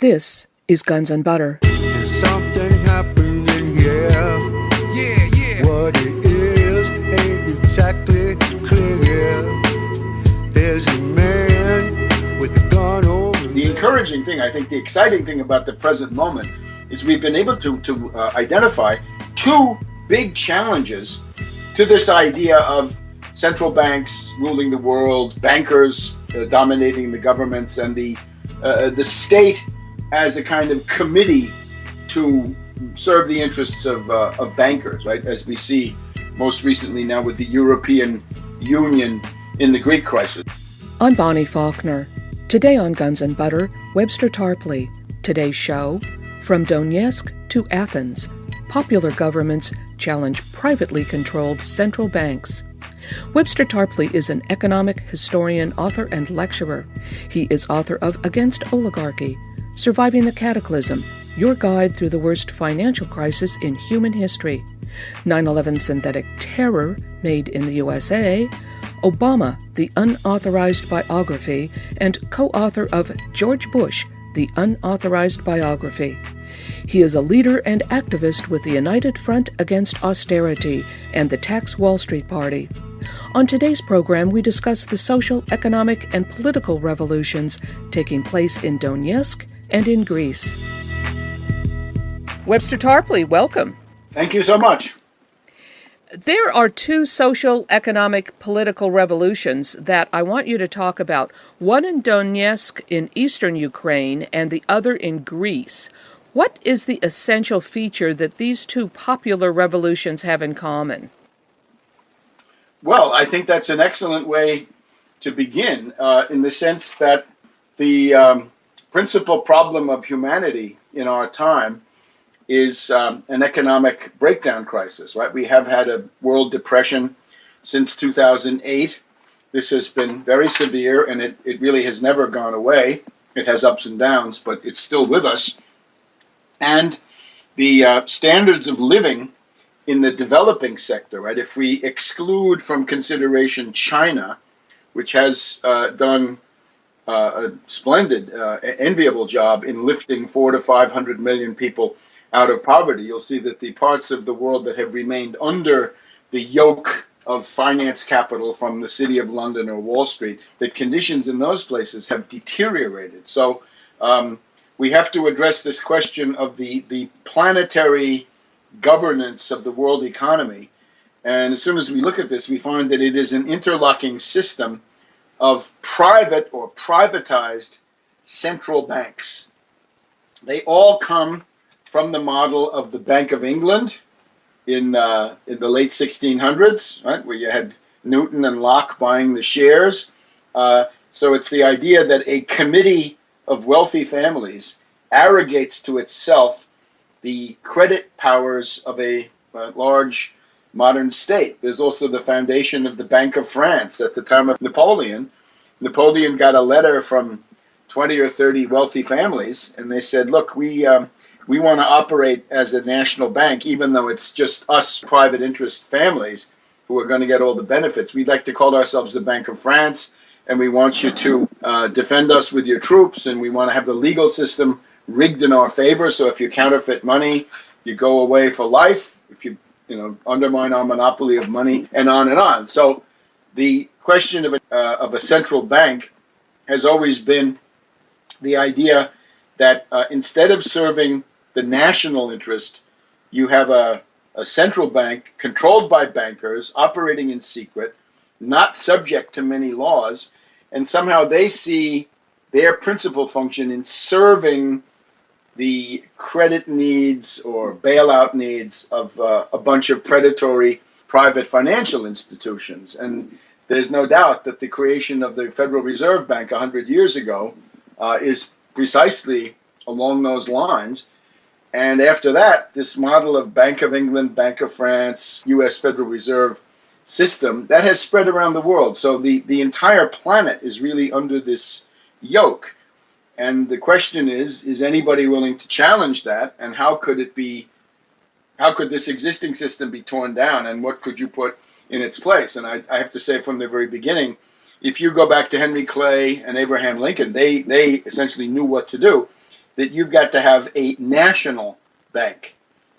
This is Guns and Butter. Something happened in here. Yeah. What it is ain't exactly clear. There's a man with a gun over. The encouraging thing, I think the exciting thing about the present moment is we've been able to identify two big challenges to this idea of central banks ruling the world, bankers dominating the governments, and the state as a kind of committee to serve the interests of bankers, right? As we see most recently now with the European Union in the Greek crisis. I'm Bonnie Faulkner. Today on Guns and Butter, Webster Tarpley. Today's show, From Donetsk to Athens, popular governments challenge privately controlled central banks. Webster Tarpley is an economic historian, author, and lecturer. He is author of Against Oligarchy, Surviving the Cataclysm, Your Guide Through the Worst Financial Crisis in Human History, 9/11 Synthetic Terror Made in the USA, Obama, The Unauthorized Biography, and co-author of George Bush, The Unauthorized Biography. He is a leader and activist with the United Front Against Austerity and the Tax Wall Street Party. On today's program, we discuss the social, economic, and political revolutions taking place in Donetsk and in Greece. Webster Tarpley, welcome. Thank you so much. There are two social, economic, political revolutions that I want you to talk about. One in Donetsk in eastern Ukraine and the other in Greece. What is the essential feature that these two popular revolutions have in common? Well, I think that's an excellent way to begin in the sense that the principal problem of humanity in our time is an economic breakdown crisis, right? We have had a world depression since 2008. This has been very severe, and it really has never gone away. It has ups and downs, but it's still with us. And the standards of living in the developing sector, right? If we exclude from consideration China, which has done a splendid, enviable job in lifting 400 to 500 million people out of poverty, you'll see that the parts of the world that have remained under the yoke of finance capital from the City of London or Wall Street, the conditions in those places have deteriorated. So we have to address this question of the planetary governance of the world economy. And as soon as we look at this, we find that it is an interlocking system of private or privatized central banks. They all come from the model of the Bank of England in the late 1600s, right, where you had Newton and Locke buying the shares. So it's the idea that a committee of wealthy families arrogates to itself the credit powers of a large modern state. There's also the foundation of the Bank of France at the time of Napoleon. Napoleon got a letter from 20 or 30 wealthy families, and they said, look, we want to operate as a national bank, even though it's just us private interest families who are going to get all the benefits. We'd like to call ourselves the Bank of France, and we want you to defend us with your troops, and we want to have the legal system rigged in our favor. So if you counterfeit money, you go away for life. If you undermine our monopoly of money, and on and on. So the question of a central bank has always been the idea that instead of serving the national interest, you have a central bank controlled by bankers, operating in secret, not subject to many laws, and somehow they see their principal function in serving the credit needs or bailout needs of a bunch of predatory private financial institutions. And there's no doubt that the creation of the Federal Reserve Bank 100 years ago is precisely along those lines. And after that, this model of Bank of England, Bank of France, U.S. Federal Reserve system, that has spread around the world. So the entire planet is really under this yoke. And the question is anybody willing to challenge that? And how could this existing system be torn down? And what could you put in its place? And I have to say from the very beginning, if you go back to Henry Clay and Abraham Lincoln, they essentially knew what to do. that you've got to have a national bank.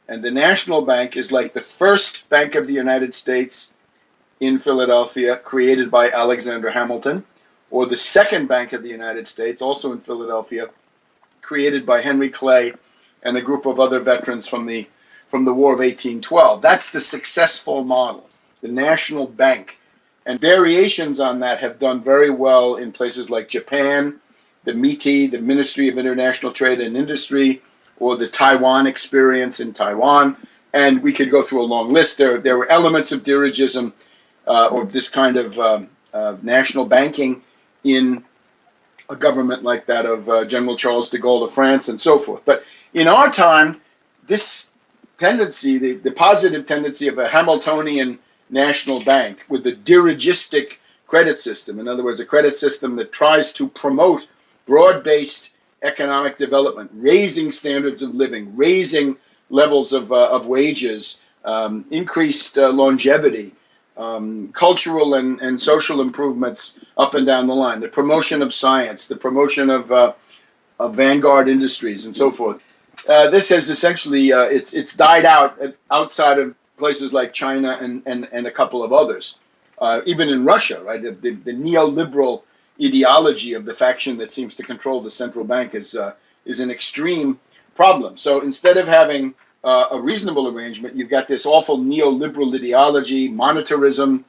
And the national bank is like the first Bank of the United States in Philadelphia, created by Alexander Hamilton, or the second Bank of the United States, also in Philadelphia, created by Henry Clay and a group of other veterans from the War of 1812. That's the successful model, the national bank. And variations on that have done very well in places like Japan, the MITI, the Ministry of International Trade and Industry, or the Taiwan experience in Taiwan. And we could go through a long list. There were elements of dirigism or this kind of national banking in a government like that of General Charles de Gaulle of France and so forth. But in our time, this tendency, the positive tendency of a Hamiltonian national bank with a dirigistic credit system, in other words, a credit system that tries to promote broad-based economic development, raising standards of living, raising levels of wages, increased longevity, cultural and social improvements up and down the line, the promotion of science, the promotion of vanguard industries, and so forth. This has essentially it's died out outside of places like China and a couple of others, even in Russia, right? The neoliberal ideology of the faction that seems to control the central bank is an extreme problem. So instead of having a reasonable arrangement, you've got this awful neoliberal ideology, monetarism,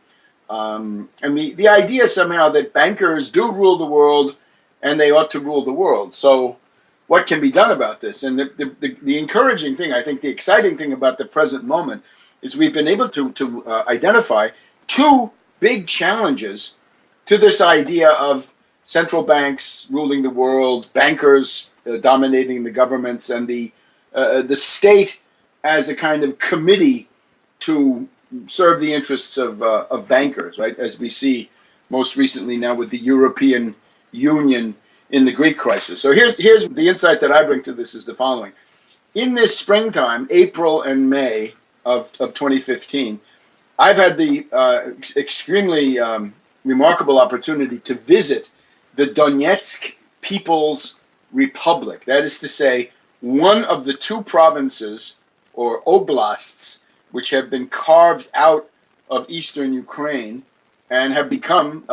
and the idea somehow that bankers do rule the world and they ought to rule the world. So what can be done about this? And the encouraging thing, I think the exciting thing about the present moment is we've been able to identify two big challenges to this idea of central banks ruling the world, bankers dominating the governments, and the state as a kind of committee to serve the interests of bankers, right? As we see most recently now with the European Union in the Greek crisis. So here's the insight that I bring to this is the following. In this springtime, April and May of 2015, I've had the extremely remarkable opportunity to visit the Donetsk People's Republic. That is to say, one of the two provinces or oblasts which have been carved out of eastern Ukraine and have become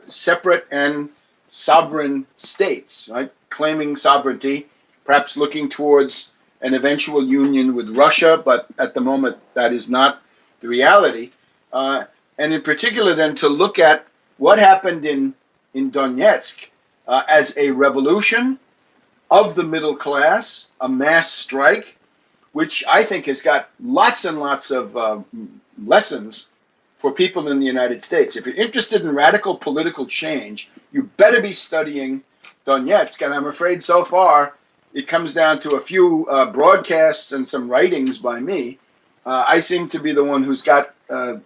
separate and sovereign states, right? Claiming sovereignty, perhaps looking towards an eventual union with Russia, but at the moment that is not the reality. And in particular then to look at what happened in Donetsk as a revolution of the middle class, a mass strike, which I think has got lots and lots of lessons for people in the United States. If you're interested in radical political change, you better be studying Donetsk. And I'm afraid so far it comes down to a few broadcasts and some writings by me. I seem to be the one who's got the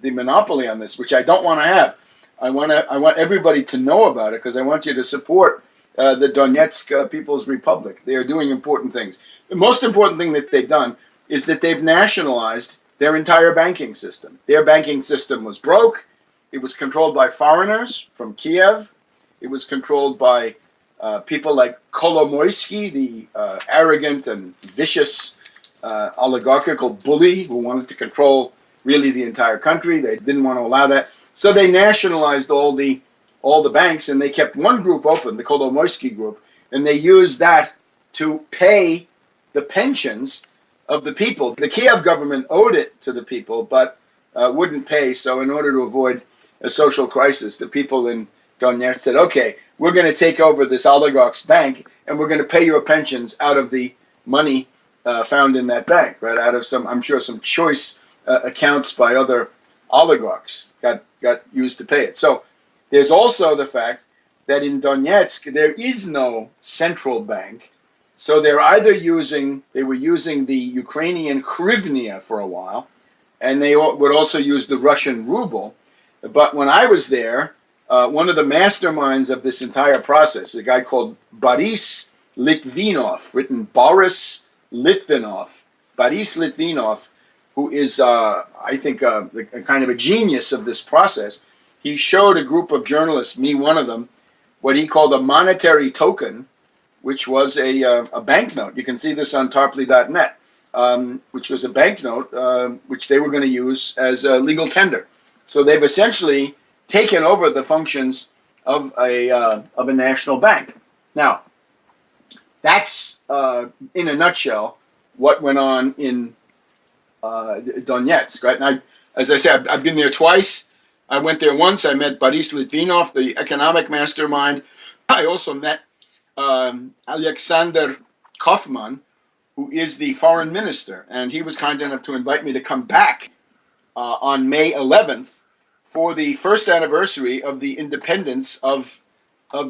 monopoly on this, which I don't want to have. I want everybody to know about it because I want you to support the Donetsk People's Republic. They are doing important things. The most important thing that they've done is that they've nationalized their entire banking system. Their banking system was broke. It was controlled by foreigners from Kiev. It was controlled by people like Kolomoisky, the arrogant and vicious oligarchical bully who wanted to control really the entire country. They didn't want to allow that. So they nationalized all the banks, and they kept one group open, the Kolomoisky group, and they used that to pay the pensions of the people. The Kiev government owed it to the people, but wouldn't pay. So in order to avoid a social crisis, the people in Donetsk said, okay, we're going to take over this oligarch's bank, and we're going to pay your pensions out of the money found in that bank, right? Out of I'm sure some choice accounts by other oligarchs got used to pay it. So there's also the fact that in Donetsk, there is no central bank. So they were using the Ukrainian hryvnia for a while, and they would also use the Russian ruble. But when I was there, one of the masterminds of this entire process, a guy called Boris Litvinov, written Boris Litvinov, who is, I think, a kind of a genius of this process. He showed a group of journalists, me one of them, what he called a monetary token, which was a banknote. You can see this on tarpley.net, which was a banknote which they were going to use as a legal tender. So they've essentially taken over the functions of a national bank. Now, that's in a nutshell what went on in Donetsk, right? And as I said, I've been there twice. I went there once. I met Boris Litvinov, the economic mastermind. I also met Alexander Kaufman, who is the foreign minister, and he was kind enough to invite me to come back on May 11th for the first anniversary of the independence of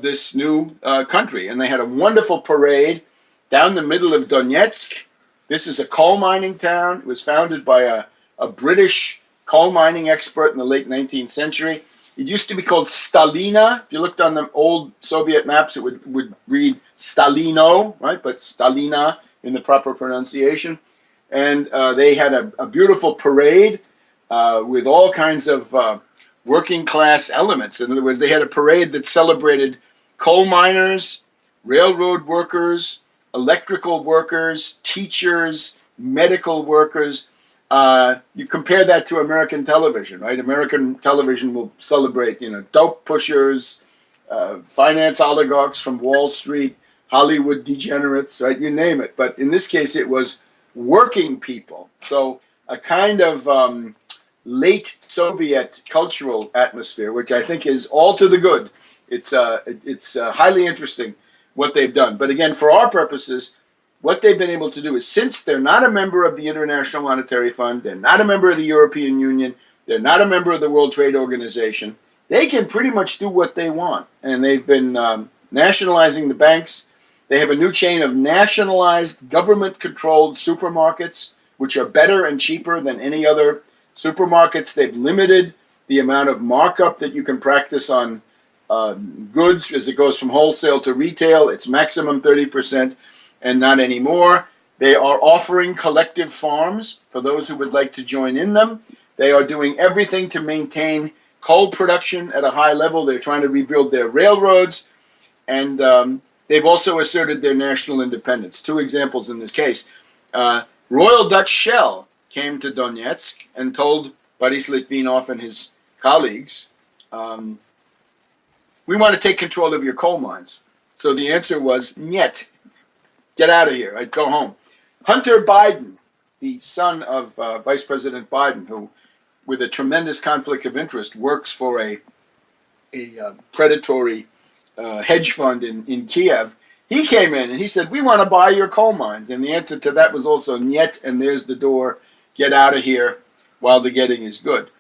this new country. And they had a wonderful parade down the middle of Donetsk. This is a coal mining town. It was founded by a British coal mining expert in the late 19th century. It used to be called Stalina. If you looked on the old Soviet maps, it would read Stalino, right? But Stalina in the proper pronunciation. And they had a beautiful parade with all kinds of working class elements. In other words, they had a parade that celebrated coal miners, railroad workers, electrical workers, teachers, medical workers. You compare that to American television, right? American television will celebrate, dope pushers, finance oligarchs from Wall Street, Hollywood degenerates, right? You name it. But in this case, it was working people. So a kind of late Soviet cultural atmosphere, which I think is all to the good. It's highly interesting what they've done. But again, for our purposes, what they've been able to do is, since they're not a member of the International Monetary Fund, they're not a member of the European Union, they're not a member of the World Trade Organization, they can pretty much do what they want. And they've been nationalizing the banks. They have a new chain of nationalized, government-controlled supermarkets, which are better and cheaper than any other supermarkets. They've limited the amount of markup that you can practice on goods as it goes from wholesale to retail. It's maximum 30% and not anymore. They are offering collective farms for those who would like to join in them. They are doing everything to maintain coal production at a high level. They're trying to rebuild their railroads, and they've also asserted their national independence. Two examples in this case. Royal Dutch Shell came to Donetsk and told Boris Litvinov and his colleagues, we want to take control of your coal mines. So the answer was, "Niet, get out of here, I'd go home." Hunter Biden, the son of Vice President Biden, who, with a tremendous conflict of interest, works for a predatory hedge fund in Kiev, he came in and he said, "We want to buy your coal mines." And the answer to that was also, "Niet, and there's the door, get out of here while the getting is good."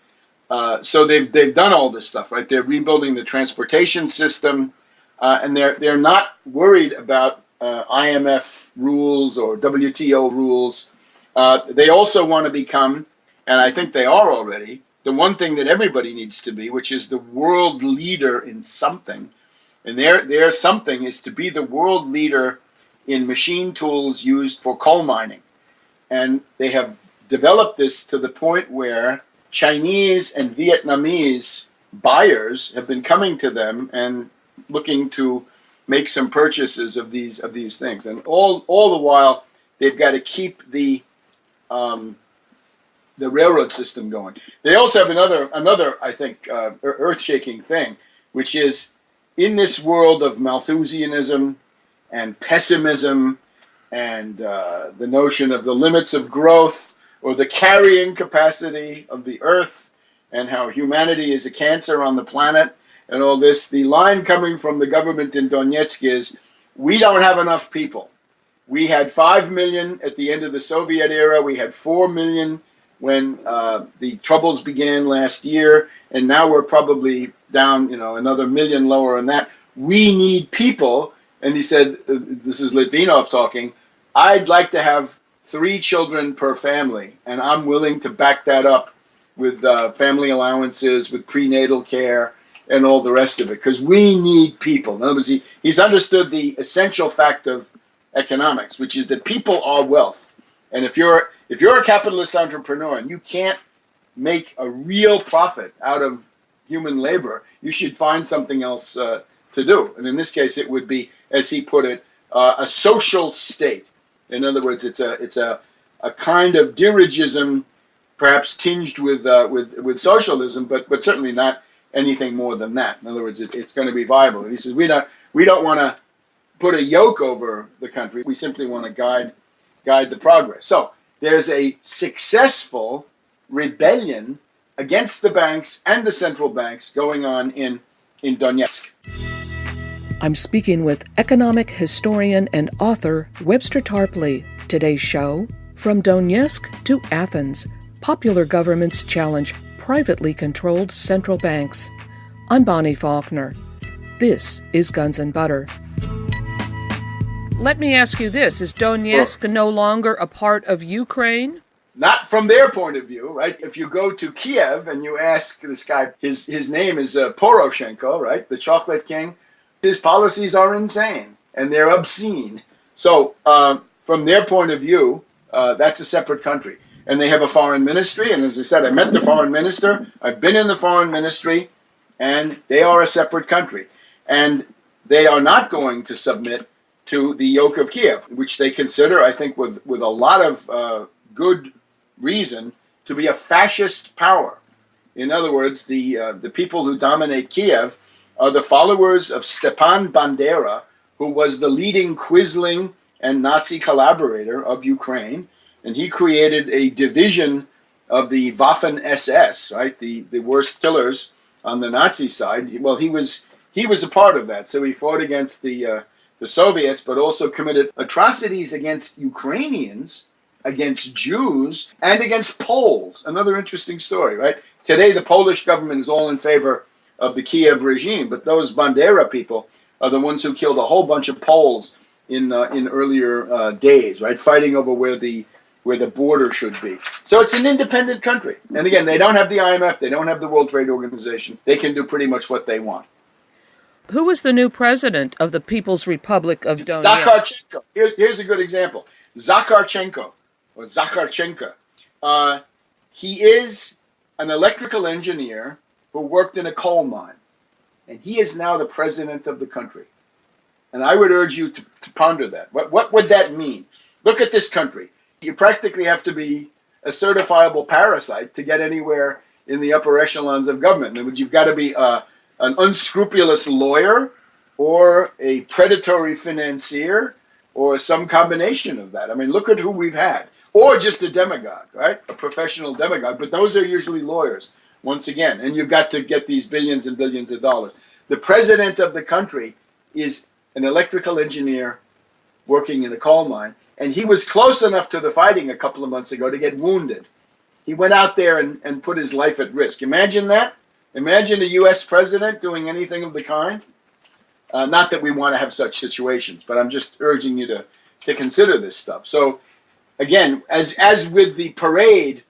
So they've done all this stuff, right? They're rebuilding the transportation system, and they're not worried about IMF rules or WTO rules. They also want to become, and I think they are already, the one thing that everybody needs to be, which is the world leader in something. And their something is to be the world leader in machine tools used for coal mining. And they have developed this to the point where Chinese and Vietnamese buyers have been coming to them and looking to make some purchases of these things. And all the while, they've got to keep the railroad system going. They also have another I think, earth-shaking thing, which is, in this world of Malthusianism and pessimism and the notion of the limits of growth or the carrying capacity of the earth and how humanity is a cancer on the planet and all this, the line coming from the government in Donetsk is, we don't have enough people. We had 5 million at the end of the Soviet era. We had 4 million when the troubles began last year, and now we're probably down, another million lower than that. We need people. And he said, this is Litvinov talking, I'd like to have 3 children per family, and I'm willing to back that up with family allowances, with prenatal care, and all the rest of it, because we need people. In other words, he's understood the essential fact of economics, which is that people are wealth. And if you're a capitalist entrepreneur and you can't make a real profit out of human labor, you should find something else to do. And in this case, it would be, as he put it, a social state. In other words, it's a kind of dirigism, perhaps tinged with socialism, but certainly not anything more than that. In other words, it's going to be viable. And he says we don't want to put a yoke over the country. We simply want to guide the progress. So there's a successful rebellion against the banks and the central banks going on in Donetsk. I'm speaking with economic historian and author Webster Tarpley. Today's show, From Donetsk to Athens, Popular Governments Challenge Privately Controlled Central Banks. I'm Bonnie Faulkner. This is Guns and Butter. Let me ask you this. Is Donetsk no longer a part of Ukraine? Not from their point of view, right? If you go to Kiev and you ask this guy, his name is Poroshenko, right? The chocolate king. His policies are insane and they're obscene. So from their point of view, that's a separate country. And they have a foreign ministry. And as I said, I met the foreign minister. I've been in the foreign ministry, and they are a separate country. And they are not going to submit to the yoke of Kiev, which they consider, I think, with a lot of good reason, to be a fascist power. In other words, the people who dominate Kiev are the followers of Stepan Bandera, who was the leading Quisling and Nazi collaborator of Ukraine. And he created a division of the Waffen-SS, right, the worst killers on the Nazi side. Well, he was a part of that. So he fought against the Soviets, but also committed atrocities against Ukrainians, against Jews, and against Poles. Another interesting story, right? Today, the Polish government is all in favor of the Kiev regime, but those Bandera people are the ones who killed a whole bunch of Poles in earlier days, right? Fighting over where the border should be. So it's an independent country. And again, they don't have the IMF, they don't have the World Trade Organization. They can do pretty much what they want. Who is the new president of the People's Republic of Donetsk? Zakharchenko. Here's a good example. Zakharchenko. He is an electrical engineer who worked in a coal mine. And he is now the president of the country. And I would urge you to ponder that. What would that mean? Look at this country. You practically have to be a certifiable parasite to get anywhere in the upper echelons of government. In other words, you've got to be an unscrupulous lawyer or a predatory financier or some combination of that. I mean, look at who we've had. Or just a demagogue, right? A professional demagogue. But those are usually lawyers, once again. And you've got to get these billions and billions of dollars. The president of the country is an electrical engineer working in a coal mine. And he was close enough to the fighting a couple of months ago to get wounded. He went out there and put his life at risk. Imagine that. Imagine a U.S. president doing anything of the kind. Not that we want to have such situations, but I'm just urging you to consider this stuff. So, again, as with the parade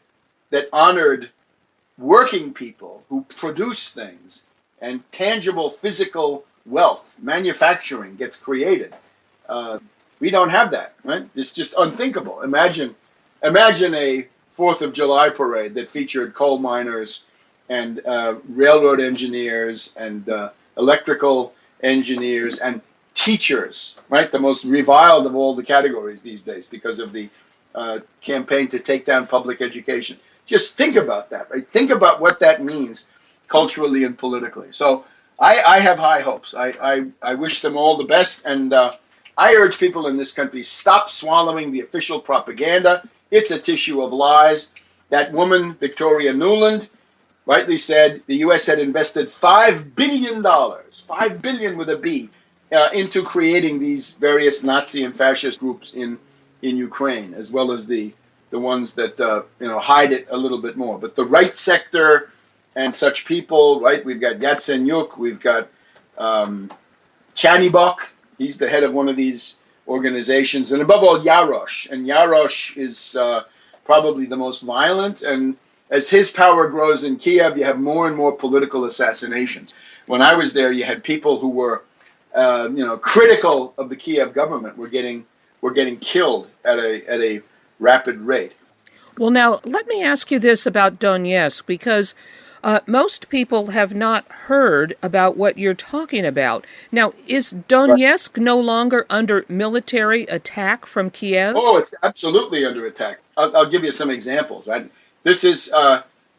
that honored working people who produce things and tangible physical wealth, manufacturing gets created, we don't have that, right? It's just unthinkable. Imagine a 4th of July parade that featured coal miners and railroad engineers and electrical engineers and teachers, right? The most reviled of all the categories these days because of the campaign to take down public education. Just think about that, right? Think about what that means culturally and politically. So I have high hopes. I wish them all the best, and I urge people in this country, stop swallowing the official propaganda. It's a tissue of lies. That woman, Victoria Nuland, rightly said the U.S. had invested $5 billion, $5 billion with a B, into creating these various Nazi and fascist groups in Ukraine, as well as the ones that hide it a little bit more. But the right sector and such people, right? We've got Yatsenyuk, we've got Chanibok. He's the head of one of these organizations, and above all, Yarosh. And Yarosh is probably the most violent. And as his power grows in Kiev, you have more and more political assassinations. When I was there, you had people who were, critical of the Kiev government were getting killed at a rapid rate. Well, now let me ask you this about Donetsk, because Most people have not heard about what you're talking about. Now, is Right. Donetsk no longer under military attack from Kiev? Oh, it's absolutely under attack. I'll give you some examples. Right, this is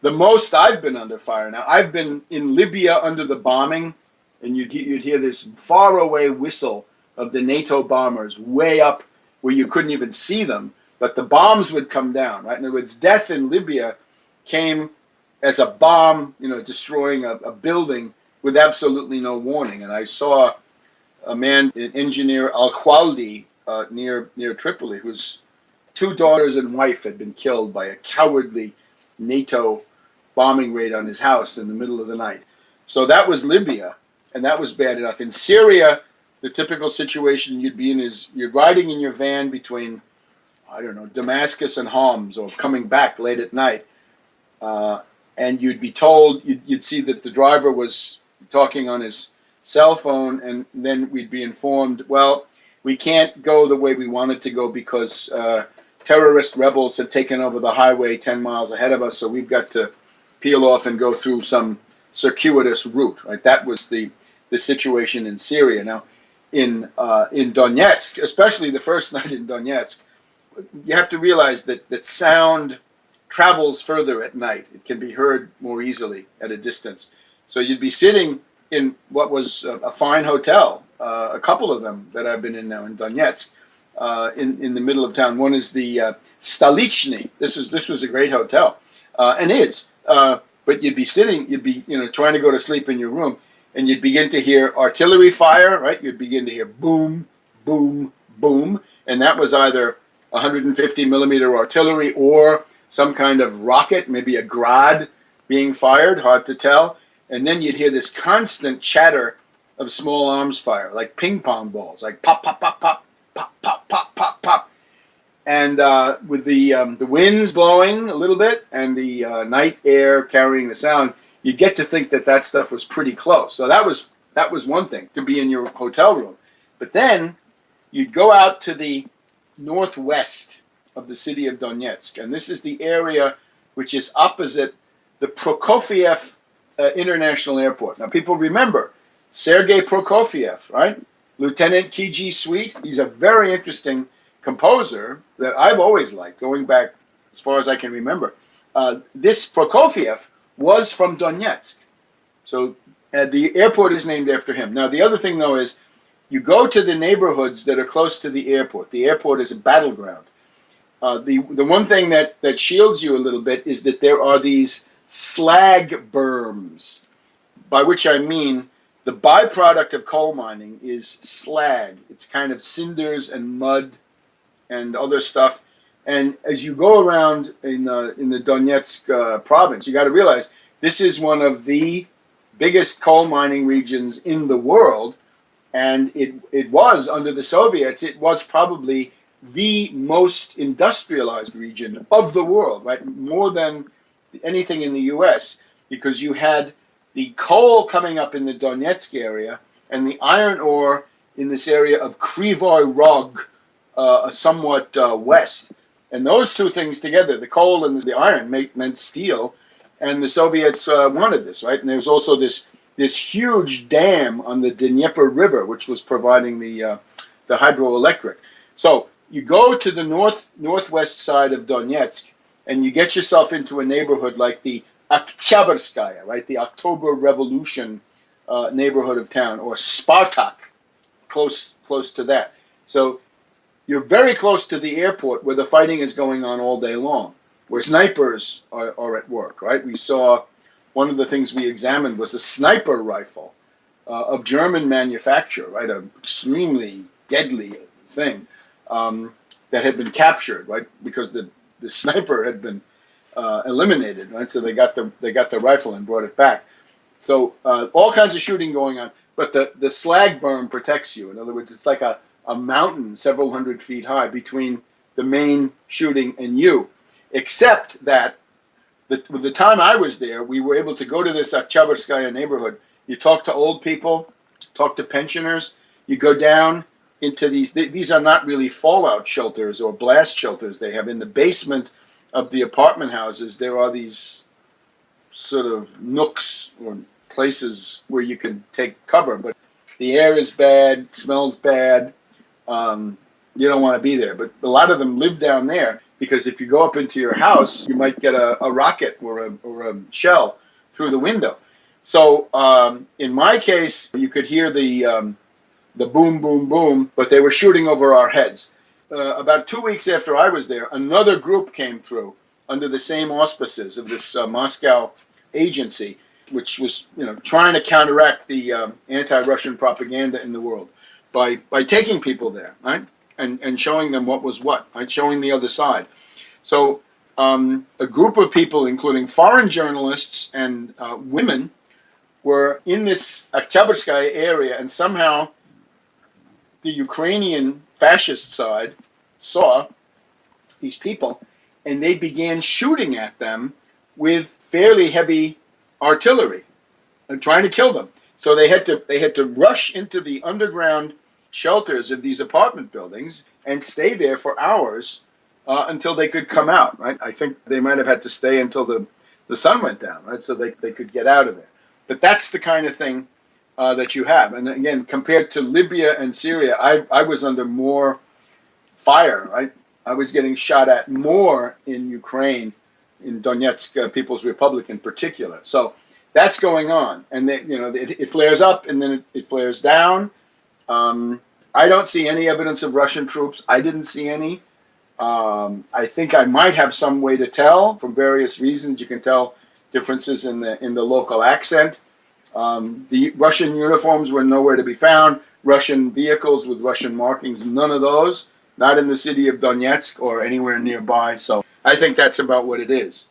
the most I've been under fire. Now, I've been in Libya under the bombing, and you'd hear this faraway whistle of the NATO bombers way up where you couldn't even see them, but the bombs would come down. Right, in other words, death in Libya came as a bomb, destroying a building with absolutely no warning. And I saw a man, an engineer, Al-Khwaldi, near Tripoli, whose two daughters and wife had been killed by a cowardly NATO bombing raid on his house in the middle of the night. So that was Libya, and that was bad enough. In Syria, the typical situation you'd be in is you're riding in your van between, I don't know, Damascus and Homs, or coming back late at night, and you'd be told, you'd see that the driver was talking on his cell phone, and then we'd be informed, well, we can't go the way we wanted to go because terrorist rebels had taken over the highway 10 miles ahead of us, so we've got to peel off and go through some circuitous route. Right? That was the situation in Syria. Now, in Donetsk, especially the first night in Donetsk, you have to realize that sound travels further at night. It can be heard more easily at a distance. So you'd be sitting in what was a fine hotel, a couple of them that I've been in now in Donetsk, in the middle of town. One is the Stolichny. This was a great hotel, and is. But you'd be trying to go to sleep in your room, and you'd begin to hear artillery fire. Right? You'd begin to hear boom, boom, boom, and that was either 150 millimeter artillery or some kind of rocket, maybe a Grad being fired. Hard to tell. And then you'd hear this constant chatter of small arms fire, like ping pong balls, like pop, pop, pop, pop, pop, pop, pop, pop, pop. And with the winds blowing a little bit and the night air carrying the sound, you'd get to think that stuff was pretty close. So that was one thing, to be in your hotel room. But then you'd go out to the northwest of the city of Donetsk, and this is the area which is opposite the Prokofiev International Airport. Now, people remember Sergei Prokofiev, right? Lieutenant K.G. Sweet. He's a very interesting composer that I've always liked, going back as far as I can remember. This Prokofiev was from Donetsk. So the airport is named after him. Now, the other thing, though, is you go to the neighborhoods that are close to the airport. The airport is a battleground. The one thing that shields you a little bit is that there are these slag berms, by which I mean the byproduct of coal mining is slag. It's kind of cinders and mud and other stuff. And as you go around in the Donetsk province, you got to realize this is one of the biggest coal mining regions in the world. And it was, under the Soviets, it was probably the most industrialized region of the world, right? More than anything in the U.S., because you had the coal coming up in the Donetsk area and the iron ore in this area of Krivoy Rog, somewhat west. And those two things together, the coal and the iron, meant steel, and the Soviets wanted this, right? And there was also this huge dam on the Dnieper River, which was providing the hydroelectric. So you go to the northwest side of Donetsk, and you get yourself into a neighborhood like the Oktyabrskaya, right, the October Revolution neighborhood of town, or Spartak, close to that. So you're very close to the airport where the fighting is going on all day long, where snipers are at work, right? We saw one of the things we examined was a sniper rifle of German manufacture, right, an extremely deadly thing that had been captured, right, because the sniper had been eliminated, right? So they got the rifle and brought it back. So all kinds of shooting going on, but the slag berm protects you. In other words, it's like a mountain several hundred feet high between the main shooting and you. Except that with the time I was there, we were able to go to this Oktyabrskaya neighborhood. You talk to old people, talk to pensioners. You go down into these are not really fallout shelters or blast shelters they have. In the basement of the apartment houses, there are these sort of nooks or places where you can take cover, but the air is bad, smells bad. You don't want to be there. But a lot of them live down there because if you go up into your house, you might get a rocket or a shell through the window. So in my case, you could hear the boom, boom, boom, but they were shooting over our heads. About 2 weeks after I was there, another group came through under the same auspices of this Moscow agency, which was trying to counteract the anti-Russian propaganda in the world by taking people there, right, and showing them what was what, right, showing the other side. So a group of people, including foreign journalists and women, were in this Oktyabrskaya area, and somehow the Ukrainian fascist side saw these people, and they began shooting at them with fairly heavy artillery and trying to kill them. So they had to rush into the underground shelters of these apartment buildings and stay there for hours until they could come out, right? I think they might have had to stay until the sun went down, right? So they could get out of there. But that's the kind of thing that you have. And again, compared to Libya and Syria, I was under more fire, right? I was getting shot at more in Ukraine, in Donetsk People's Republic in particular. So that's going on. And it flares up and then it flares down. I don't see any evidence of Russian troops. I didn't see any. I think I might have some way to tell from various reasons. You can tell differences in the local accent. The Russian uniforms were nowhere to be found. Russian vehicles with Russian markings, none of those. Not in the city of Donetsk or anywhere nearby. So I think that's about what it is.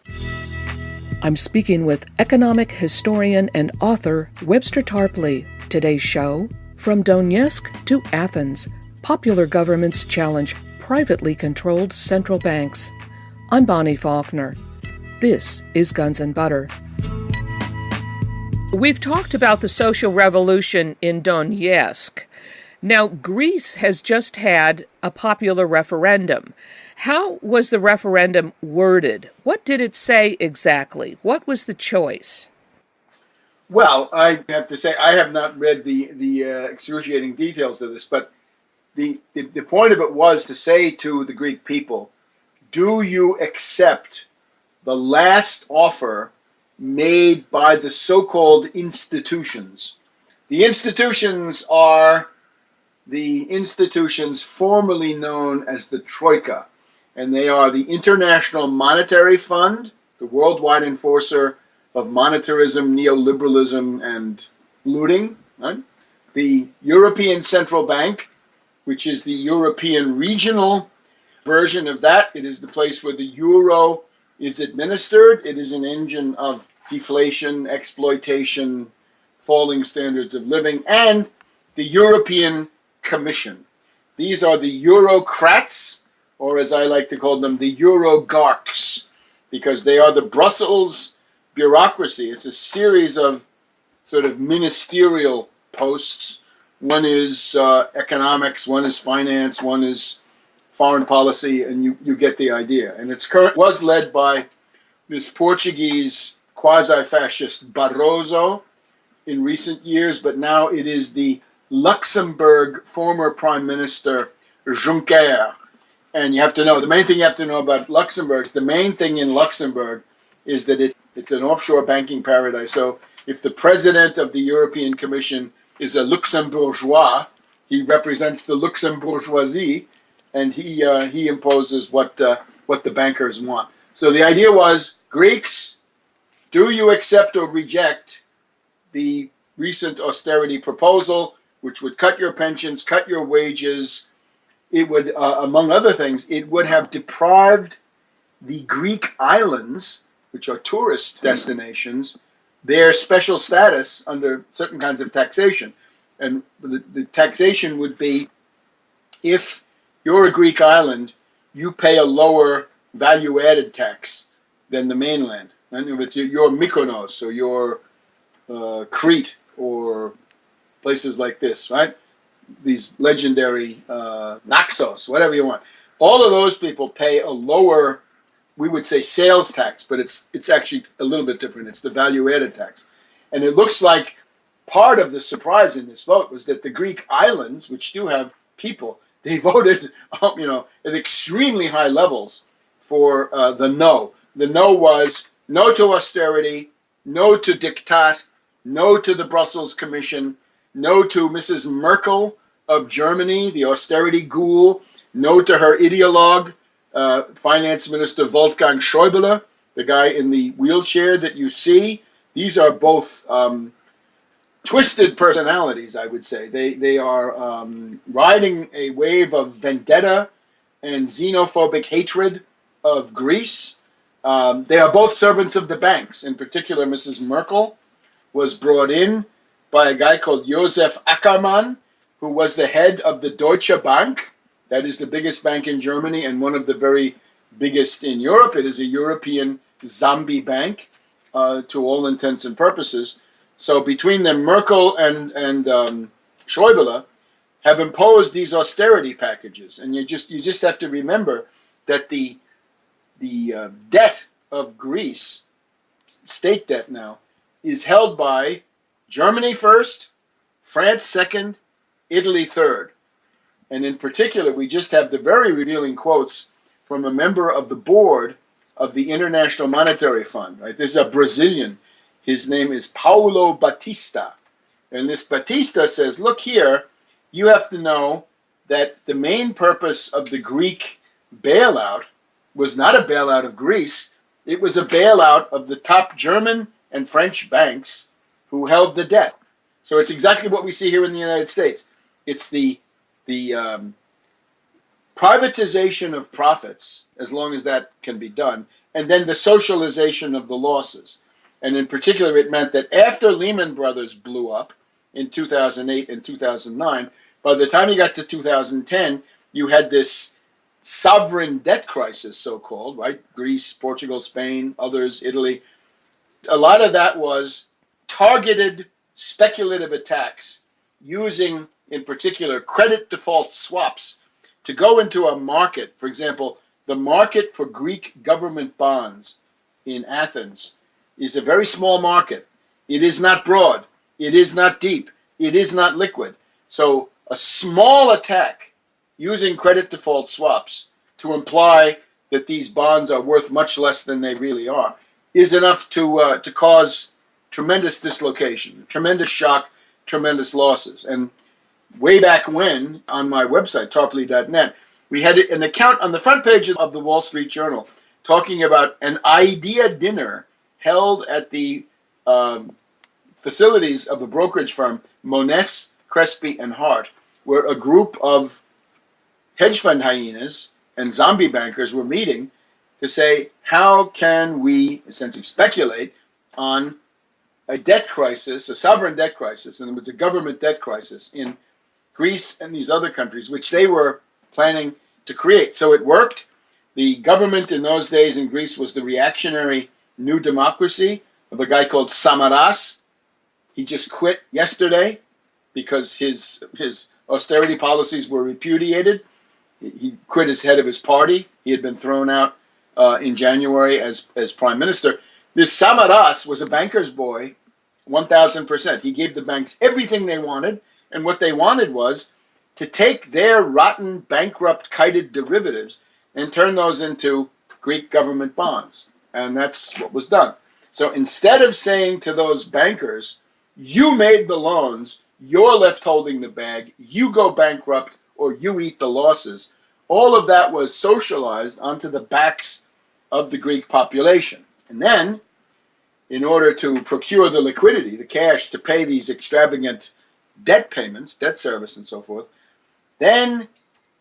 I'm speaking with economic historian and author Webster Tarpley. Today's show, From Donetsk to Athens, Popular Governments Challenge Privately Controlled Central Banks. I'm Bonnie Faulkner. This is Guns and Butter. We've talked about the social revolution in Donetsk. Now, Greece has just had a popular referendum. How was the referendum worded? What did it say exactly? What was the choice? Well, I have to say I have not read the excruciating details of this, but the point of it was to say to the Greek people, do you accept the last offer made by the so-called institutions? The institutions are the institutions formerly known as the Troika, and they are the International Monetary Fund, the worldwide enforcer of monetarism, neoliberalism, and looting, right? The European Central Bank, which is the European regional version of that. It is the place where the euro is administered. It is an engine of deflation, exploitation, falling standards of living, and the European Commission. These are the Eurocrats, or as I like to call them, the Eurogarchs, because they are the Brussels bureaucracy. It's a series of sort of ministerial posts. One is economics, one is finance, one is foreign policy, and you get the idea. And was led by this Portuguese quasi-fascist Barroso in recent years, but now it is the Luxembourg former Prime Minister Juncker. And you have to know, the main thing you have to know about Luxembourg is the main thing in Luxembourg is that it's an offshore banking paradise. So if the president of the European Commission is a Luxembourgeois, he represents the Luxembourgeoisie, and he imposes what the bankers want. So the idea was, Greeks, do you accept or reject the recent austerity proposal, which would cut your pensions, cut your wages? It would, among other things, it would have deprived the Greek islands, which are tourist destinations, their special status under certain kinds of taxation. And the taxation would be, if you're a Greek island, you pay a lower value-added tax than the mainland. And if it's your Mykonos or your Crete or places like this, right? These legendary Naxos, whatever you want. All of those people pay a lower we would say sales tax, but it's actually a little bit different. It's the value-added tax. And it looks like part of the surprise in this vote was that the Greek islands, which do have people, they voted, at extremely high levels for the no. The no was no to austerity, no to diktat, no to the Brussels Commission, no to Mrs. Merkel of Germany, the austerity ghoul, no to her ideologue, Finance Minister Wolfgang Schäuble, the guy in the wheelchair that you see. These are both twisted personalities, I would say. They are riding a wave of vendetta and xenophobic hatred of Greece. They are both servants of the banks. In particular, Mrs. Merkel was brought in by a guy called Josef Ackermann, who was the head of the Deutsche Bank. That is the biggest bank in Germany and one of the very biggest in Europe. It is a European zombie bank to all intents and purposes. So between them, Merkel and Schäuble have imposed these austerity packages. And you just have to remember that the debt of Greece, state debt now, is held by Germany first, France second, Italy third. And in particular, we just have the very revealing quotes from a member of the board of the International Monetary Fund. Right? This is a Brazilian. His name is Paulo Batista. And this Batista says, look here, you have to know that the main purpose of the Greek bailout was not a bailout of Greece. It was a bailout of the top German and French banks who held the debt. So it's exactly what we see here in the United States. It's the privatization of profits, as long as that can be done, and then the socialization of the losses. And in particular, it meant that after Lehman Brothers blew up in 2008 and 2009, by the time you got to 2010, you had this sovereign debt crisis, so-called, right? Greece, Portugal, Spain, others, Italy. A lot of that was targeted speculative attacks using, in particular, credit default swaps to go into a market. For example, the market for Greek government bonds in Athens is a very small market. It is not broad. It is not deep. It is not liquid. So a small attack using credit default swaps to imply that these bonds are worth much less than they really are is enough to cause tremendous dislocation, tremendous shock, tremendous losses. And way back when, on my website, tarpley.net, we had an account on the front page of the Wall Street Journal talking about an idea dinner held at the facilities of a brokerage firm, Moness, Crespi, and Hart, where a group of hedge fund hyenas and zombie bankers were meeting to say, how can we essentially speculate on a debt crisis, a sovereign debt crisis, and it was a government debt crisis in Greece and these other countries, which they were planning to create. So it worked. The government in those days in Greece was the reactionary New Democracy of a guy called Samaras. He just quit yesterday because his austerity policies were repudiated. He quit as head of his party. He had been thrown out in January as prime minister. This Samaras was a banker's boy, 1,000%. He gave the banks everything they wanted, and what they wanted was to take their rotten, bankrupt, kited derivatives and turn those into Greek government bonds. And that's what was done. So instead of saying to those bankers, you made the loans, you're left holding the bag, you go bankrupt, or you eat the losses, all of that was socialized onto the backs of the Greek population. And then, in order to procure the liquidity, the cash to pay these extravagant debt payments, debt service and so forth, then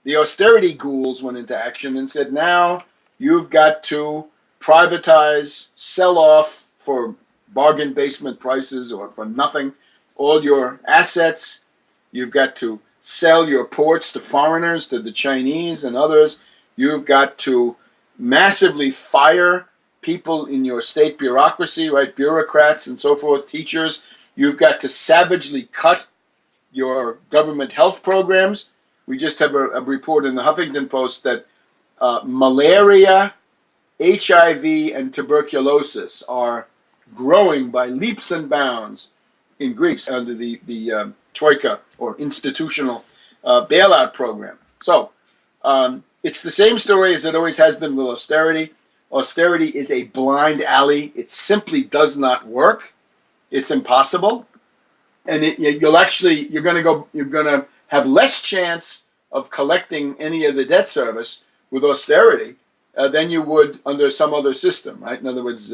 the austerity ghouls went into action and said, now you've got to privatize, sell off for bargain basement prices or for nothing all your assets. You've got to sell your ports to foreigners, to the Chinese and others. You've got to massively fire people in your state bureaucracy, right? Bureaucrats and so forth, teachers. You've got to savagely cut your government health programs. We just have a report in the Huffington Post that malaria HIV and tuberculosis are growing by leaps and bounds in Greece under the Troika or institutional bailout program. So it's the same story as it always has been with austerity. Austerity is a blind alley. It simply does not work. It's impossible, and you're going to have less chance of collecting any of the debt service with austerity than you would under some other system, right? In other words,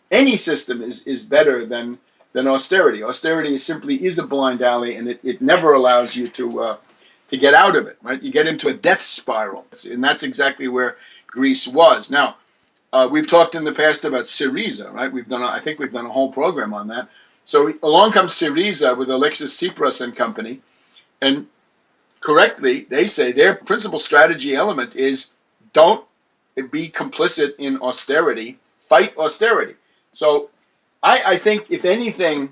any system is better than austerity. Austerity simply is a blind alley, and it never allows you to get out of it, right? You get into a death spiral, and that's exactly where Greece was. Now, we've talked in the past about Syriza, right? I think we've done a whole program on that. So along comes Syriza with Alexis Tsipras and company, and correctly, they say their principal strategy element is don't be complicit in austerity, fight austerity. So I think, if anything,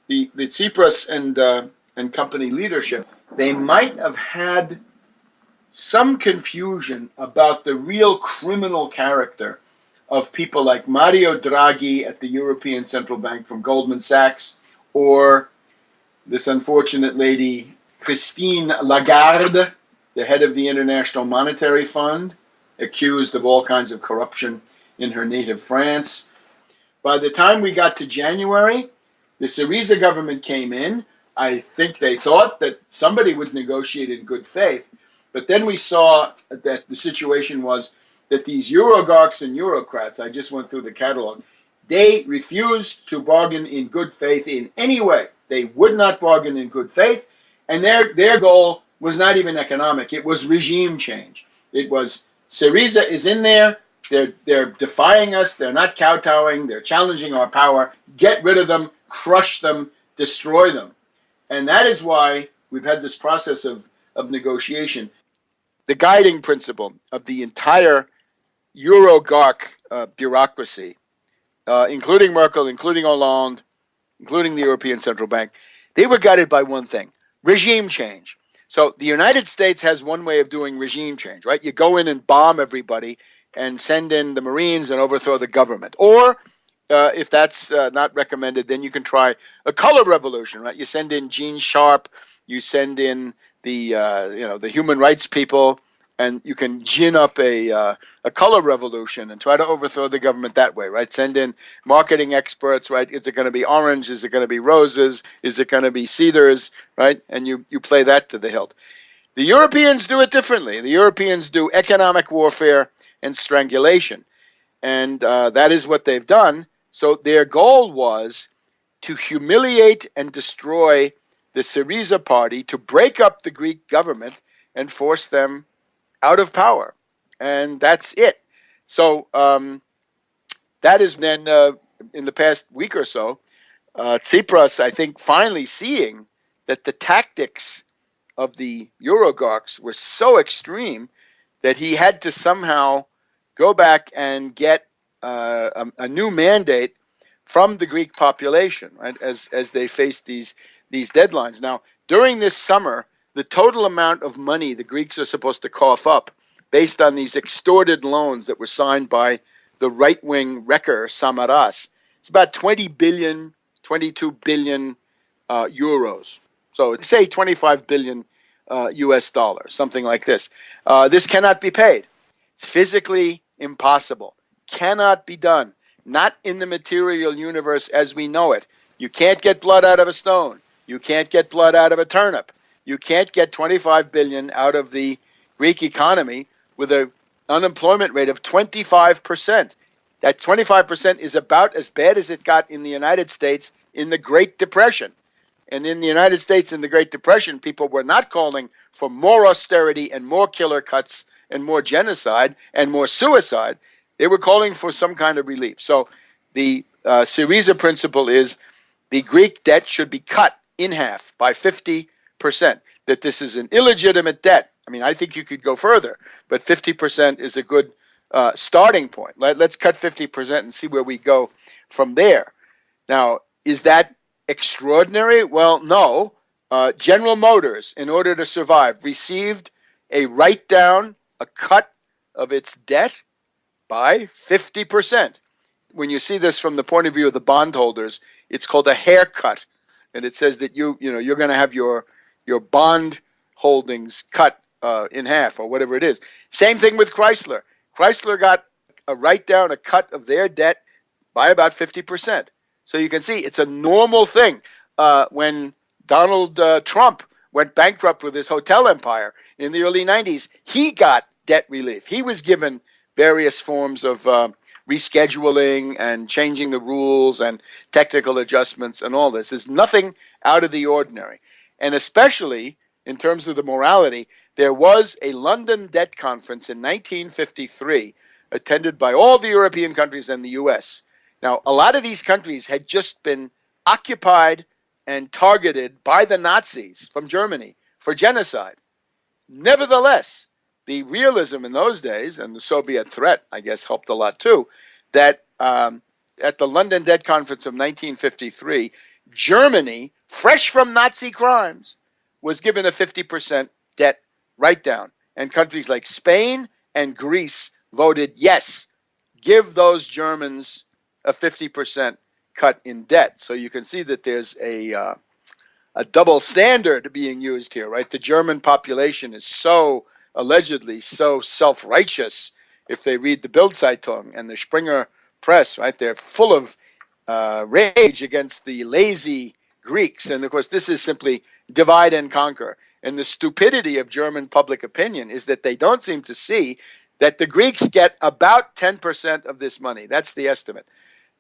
the Tsipras and company leadership, they might have had some confusion about the real criminal character of people like Mario Draghi at the European Central Bank from Goldman Sachs, or this unfortunate lady, Christine Lagarde, the head of the International Monetary Fund, accused of all kinds of corruption in her native France. By the time we got to January, the Syriza government came in. I think they thought that somebody would negotiate in good faith, but then we saw that the situation was that these Eurogarchs and Eurocrats, I just went through the catalog, they refused to bargain in good faith in any way. They would not bargain in good faith, and their goal was not even economic. It was regime change. It was, Syriza is in there, they're defying us, they're not kowtowing, they're challenging our power, get rid of them, crush them, destroy them. And that is why we've had this process of negotiation. The guiding principle of the entire Eurogarch bureaucracy, including Merkel, including Hollande, including the European Central Bank, they were guided by one thing: regime change. So the United States has one way of doing regime change, right? You go in and bomb everybody and send in the Marines and overthrow the government. Or if that's not recommended, then you can try a color revolution, right? You send in Gene Sharp, you send in the human rights people, and you can gin up a color revolution and try to overthrow the government that way, right? Send in marketing experts, right? Is it going to be orange? Is it going to be roses? Is it going to be cedars, right? And you play that to the hilt. The Europeans do it differently. The Europeans do economic warfare and strangulation, and that is what they've done. So their goal was to humiliate and destroy the Syriza party, to break up the Greek government and force them out of power. And that's it. So that is then, in the past week or so, Tsipras, I think, finally seeing that the tactics of the Eurogarchs were so extreme that he had to somehow go back and get a new mandate from the Greek population, right, as they face these deadlines. Now, during this summer, the total amount of money the Greeks are supposed to cough up based on these extorted loans that were signed by the right-wing wrecker Samaras, it's about 20 billion, 22 billion euros. So say 25 billion US dollars, something like this. This cannot be paid. It's physically impossible. Cannot be done. Not in the material universe as we know it. You can't get blood out of a stone. You can't get blood out of a turnip. You can't get 25 billion out of the Greek economy with an unemployment rate of 25%. That 25% is about as bad as it got in the United States in the Great Depression. And in the United States in the Great Depression, people were not calling for more austerity and more killer cuts and more genocide and more suicide. They were calling for some kind of relief. So the Syriza principle is the Greek debt should be cut in half by 50%. That this is an illegitimate debt. I mean, I think you could go further, but 50% is a good starting point. Let's cut 50% and see where we go from there. Now, is that extraordinary? Well, no. General Motors, in order to survive, received a write-down, a cut of its debt by 50%. When you see this from the point of view of the bondholders, it's called a haircut, and it says that you're going to have your bond holdings cut in half or whatever it is. Same thing with Chrysler. Chrysler got a write-down, a cut of their debt by about 50%. So you can see it's a normal thing. When Donald Trump went bankrupt with his hotel empire in the early 90s, he got debt relief. He was given various forms of rescheduling and changing the rules and technical adjustments and all this. There's nothing out of the ordinary. And especially in terms of the morality, there was a London debt conference in 1953 attended by all the European countries and the U.S. Now, a lot of these countries had just been occupied and targeted by the Nazis from Germany for genocide. Nevertheless, the realism in those days, and the Soviet threat, I guess, helped a lot too, that at the London Debt Conference of 1953, Germany, fresh from Nazi crimes, was given a 50% debt write-down. And countries like Spain and Greece voted yes, give those Germans a 50% cut in debt. So you can see that there's a double standard being used here, right? The German population is so allegedly so self-righteous. If they read the Bild-Zeitung and the Springer Press, right, they're full of rage against the lazy Greeks. And of course, this is simply divide and conquer. And the stupidity of German public opinion is that they don't seem to see that the Greeks get about 10% of this money. That's the estimate.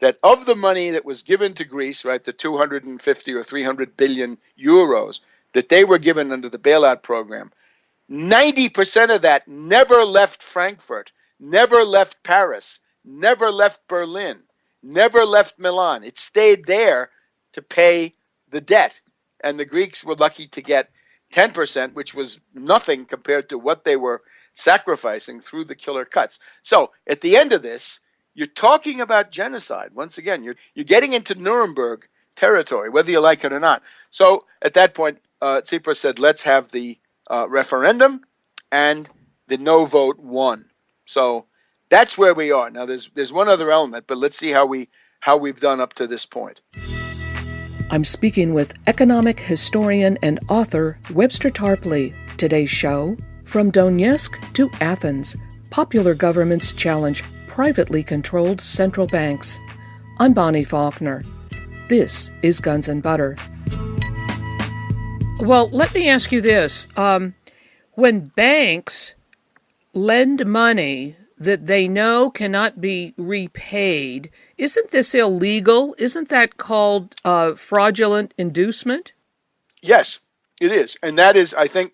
That of the money that was given to Greece, right, the 250 or 300 billion euros that they were given under the bailout program, 90% of that never left Frankfurt, never left Paris, never left Berlin, never left Milan. It stayed there to pay the debt. And the Greeks were lucky to get 10%, which was nothing compared to what they were sacrificing through the killer cuts. So at the end of this, you're talking about genocide. Once again, you're getting into Nuremberg territory, whether you like it or not. So at that point, Tsipras said, let's have the referendum, and the no vote won. So that's where we are. Now, there's one other element, but let's see how we've done up to this point. I'm speaking with economic historian and author Webster Tarpley. Today's show, From Donetsk to Athens, Popular Governments Challenge Privately Controlled Central Banks. I'm Bonnie Faulkner. This is Guns and Butter. Well, let me ask you this. When banks lend money that they know cannot be repaid, isn't this illegal? Isn't that called fraudulent inducement? Yes, it is. And that is, I think,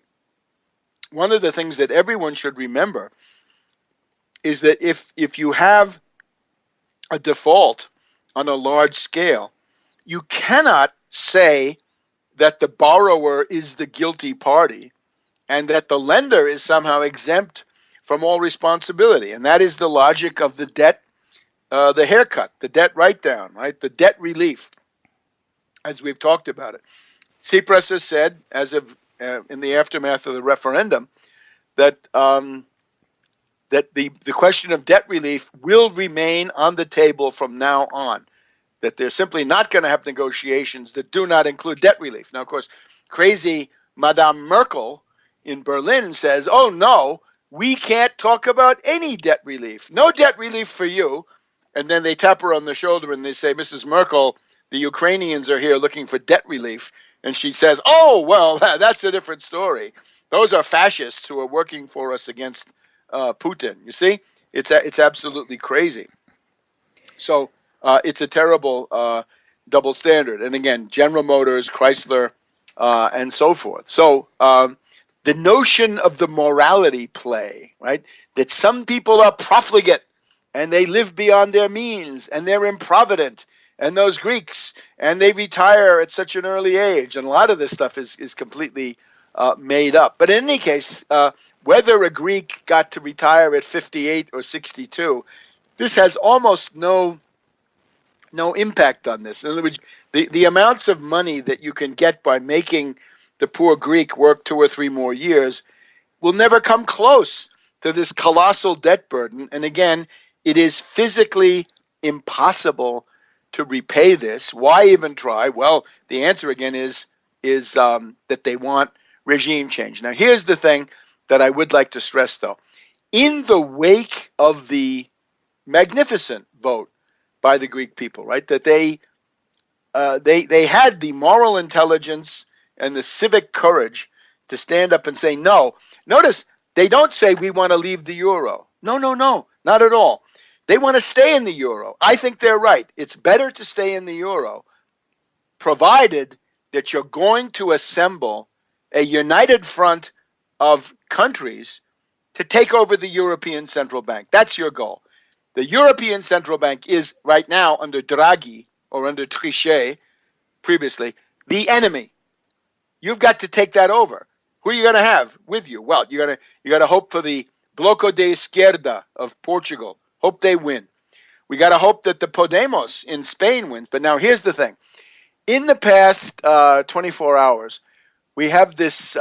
one of the things that everyone should remember is that if you have a default on a large scale, you cannot say that the borrower is the guilty party and that the lender is somehow exempt from all responsibility. And that is the logic of the debt, the haircut, the debt write-down, right? The debt relief, as we've talked about it. Tsipras has said, as of in the aftermath of the referendum, that that the question of debt relief will remain on the table from now on, that they're simply not going to have negotiations that do not include debt relief. Now, of course, crazy Madame Merkel in Berlin says, oh, no, we can't talk about any debt relief. No debt relief for you. And then they tap her on the shoulder and they say, Mrs. Merkel, the Ukrainians are here looking for debt relief. And she says, oh, well, that's a different story. Those are fascists who are working for us against Putin. You see, it's absolutely crazy. So it's a terrible double standard. And again, General Motors, Chrysler, and so forth. So the notion of the morality play, right, that some people are profligate and they live beyond their means and they're improvident, and those Greeks, and they retire at such an early age. And a lot of this stuff is completely made up. But in any case, whether a Greek got to retire at 58 or 62, this has almost no impact on this. In other words, the amounts of money that you can get by making the poor Greek work 2 or 3 more years will never come close to this colossal debt burden. And again, It is physically impossible to repay this. Why even try? Well, the answer again is that they want regime change. Now, here's the thing that I would like to stress, though. In the wake of the magnificent vote by the Greek people, right, that they had the moral intelligence and the civic courage to stand up and say no. Notice they don't say we want to leave the euro. No, not at all. They want to stay in the euro. I think they're right. It's better to stay in the euro, provided that you're going to assemble a united front of countries to take over the European Central Bank. That's your goal. The European Central Bank is right now under Draghi or under Trichet previously the enemy. You've got to take that over. Who are you going to have with you? Well, you got to hope for the Bloco de Esquerda of Portugal. Hope they win. We got to hope that the Podemos in Spain wins. But now here's the thing. In the past 24 hours, we have this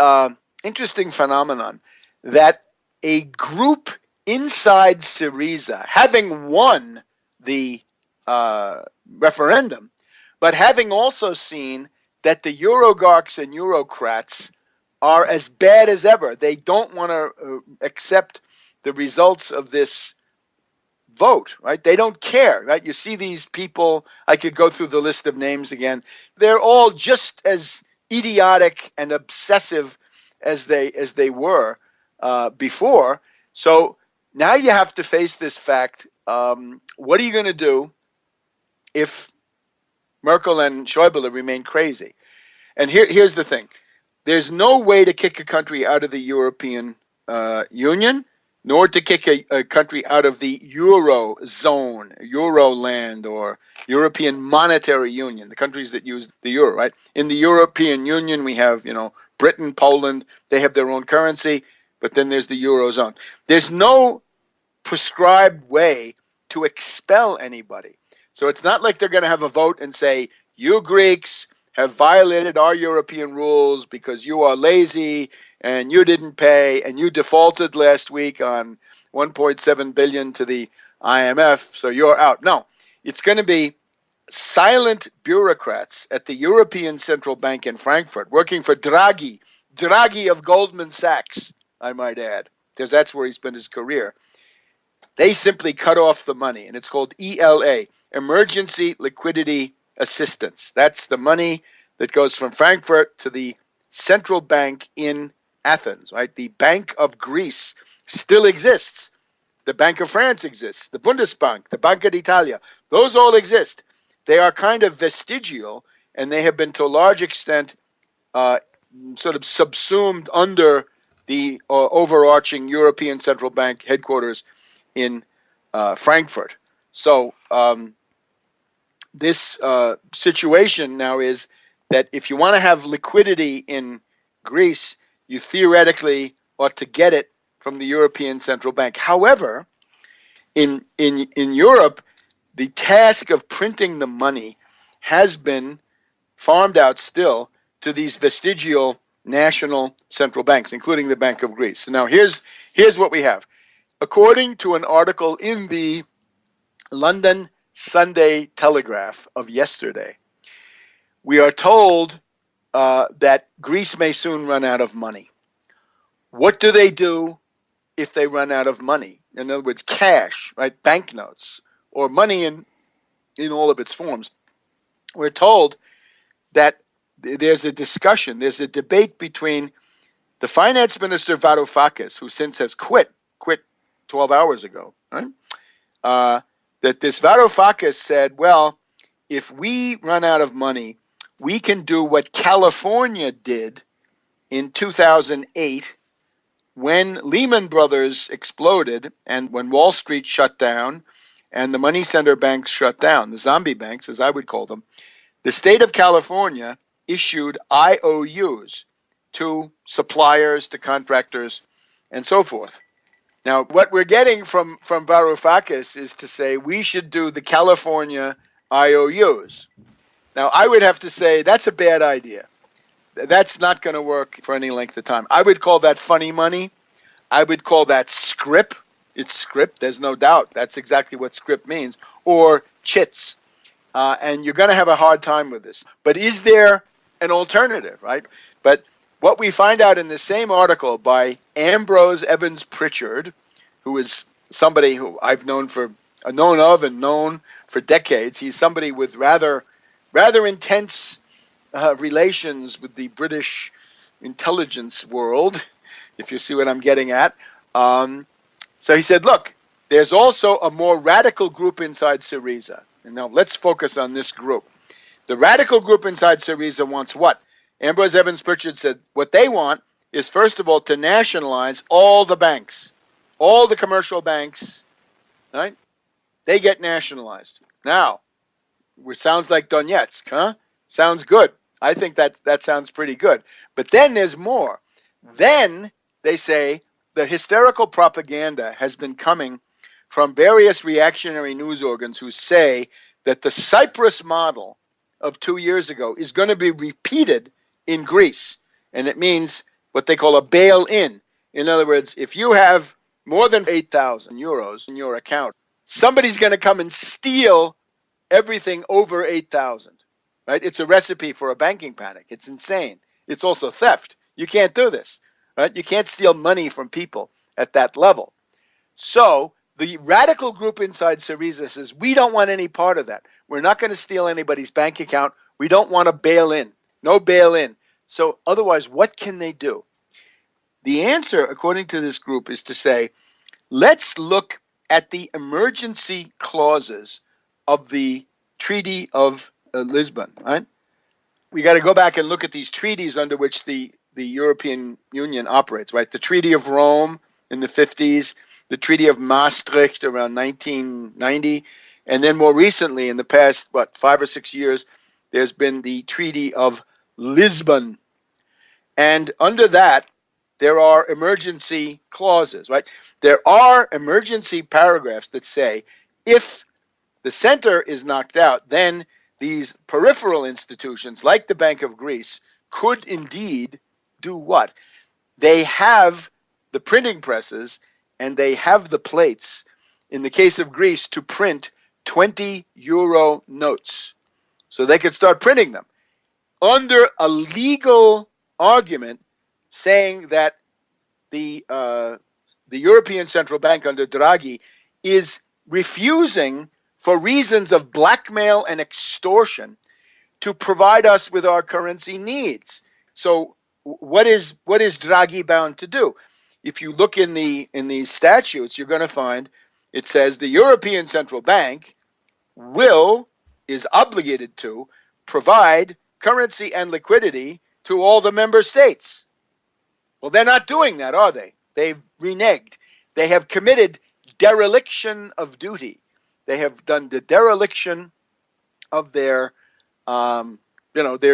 interesting phenomenon that a group inside Syriza, having won the referendum, but having also seen that the Eurogharks and Eurocrats are as bad as ever. They don't want to accept the results of this vote, right? They don't care, right? You see these people, I could go through the list of names again. They're all just as idiotic and obsessive as they were before. So now you have to face this fact. What are you going to do if Merkel and Schäuble remain crazy? And here's the thing. There's no way to kick a country out of the European Union, nor to kick a country out of the Eurozone, Euroland, or European Monetary Union, the countries that use the euro, right? In the European Union, we have, Britain, Poland, they have their own currency, but then there's the Eurozone. There's no prescribed way to expel anybody. So it's not like they're going to have a vote and say, you Greeks have violated our European rules because you are lazy and you didn't pay and you defaulted last week on 1.7 billion to the IMF, so you're out. No, it's going to be silent bureaucrats at the European Central Bank in Frankfurt working for Draghi of Goldman Sachs, I might add, because that's where he spent his career. They simply cut off the money, and it's called ELA, Emergency Liquidity Assistance. That's the money that goes from Frankfurt to the central bank in Athens, right? The Bank of Greece still exists. The Bank of France exists. The Bundesbank, the Banca d'Italia, those all exist. They are kind of vestigial, and they have been to a large extent sort of subsumed under the overarching European Central Bank headquarters in Frankfurt. So this situation now is that if you want to have liquidity in Greece, you theoretically ought to get it from the European Central Bank. However, in Europe, the task of printing the money has been farmed out still to these vestigial national central banks, including the Bank of Greece. So now here's what we have. According to an article in the London Sunday Telegraph of yesterday, we are told that Greece may soon run out of money. What do they do if they run out of money? In other words, cash, right? Banknotes or money in all of its forms. We're told that there's a discussion, there's a debate between the finance minister Varoufakis, who since has quit 12 hours ago, right? That this Varoufakis said, well, if we run out of money, we can do what California did in 2008 when Lehman Brothers exploded and when Wall Street shut down and the money center banks shut down, the zombie banks, as I would call them. The state of California issued IOUs to suppliers, to contractors, and so forth. Now, what we're getting from Varoufakis is to say we should do the California IOUs. Now, I would have to say that's a bad idea. That's not going to work for any length of time. I would call that funny money. I would call that scrip, It's script, there's no doubt. That's exactly what script means. Or chits. And you're going to have a hard time with this. But is there an alternative, right? But what we find out in the same article by Ambrose Evans Pritchard, who is somebody who I've known for decades. He's somebody with rather intense relations with the British intelligence world, if you see what I'm getting at. So he said, look, there's also a more radical group inside Syriza. And now let's focus on this group. The radical group inside Syriza wants what? Ambrose Evans Pritchard said what they want is, first of all, to nationalize all the banks, all the commercial banks, right? They get nationalized. Now, it sounds like Donetsk, huh? Sounds good. I think that sounds pretty good. But then there's more. Then they say the hysterical propaganda has been coming from various reactionary news organs who say that the Cyprus model of 2 years ago is going to be repeated in Greece. And it means what they call a bail-in. In other words, if you have more than 8,000 euros in your account, somebody's going to come and steal everything over 8,000. Right? It's a recipe for a banking panic. It's insane. It's also theft. You can't do this. Right? You can't steal money from people at that level. So the radical group inside Syriza says, we don't want any part of that. We're not going to steal anybody's bank account. We don't want to bail in. No bail in. So otherwise, what can they do? The answer, according to this group, is to say, let's look at the emergency clauses of the Treaty of Lisbon. Right? We got to go back and look at these treaties under which the European Union operates. Right? The Treaty of Rome in the 50s, the Treaty of Maastricht around 1990, and then more recently, in the past, 5 or 6 years, there's been the Treaty of Lisbon. And under that, there are emergency clauses, right? There are emergency paragraphs that say if the center is knocked out, then these peripheral institutions, like the Bank of Greece, could indeed do what? They have the printing presses and they have the plates, in the case of Greece, to print 20 euro notes. So they could start printing them under a legal argument saying that the European Central Bank under Draghi is refusing, for reasons of blackmail and extortion, to provide us with our currency needs. So what is Draghi bound to do? If you look in these statutes, you're going to find it says the European Central Bank is obligated to provide currency and liquidity to all the member states. Well, they're not doing that, are they? They've reneged. They have committed dereliction of duty. They have done the dereliction of their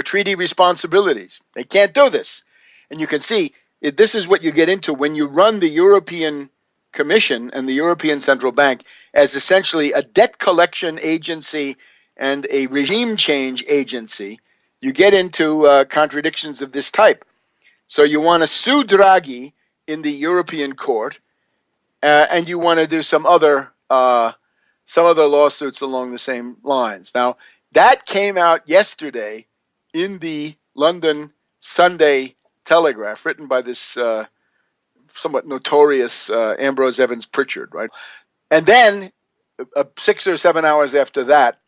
treaty responsibilities. They can't do this. And you can see, this is what you get into when you run the European Commission and the European Central Bank as essentially a debt collection agency and a regime change agency. You get into contradictions of this type. So you want to sue Draghi in the European Court, and you want to do some other lawsuits along the same lines. Now, that came out yesterday in the London Sunday Telegraph, written by this somewhat notorious Ambrose Evans Pritchard, right? And then 6 or 7 hours after that,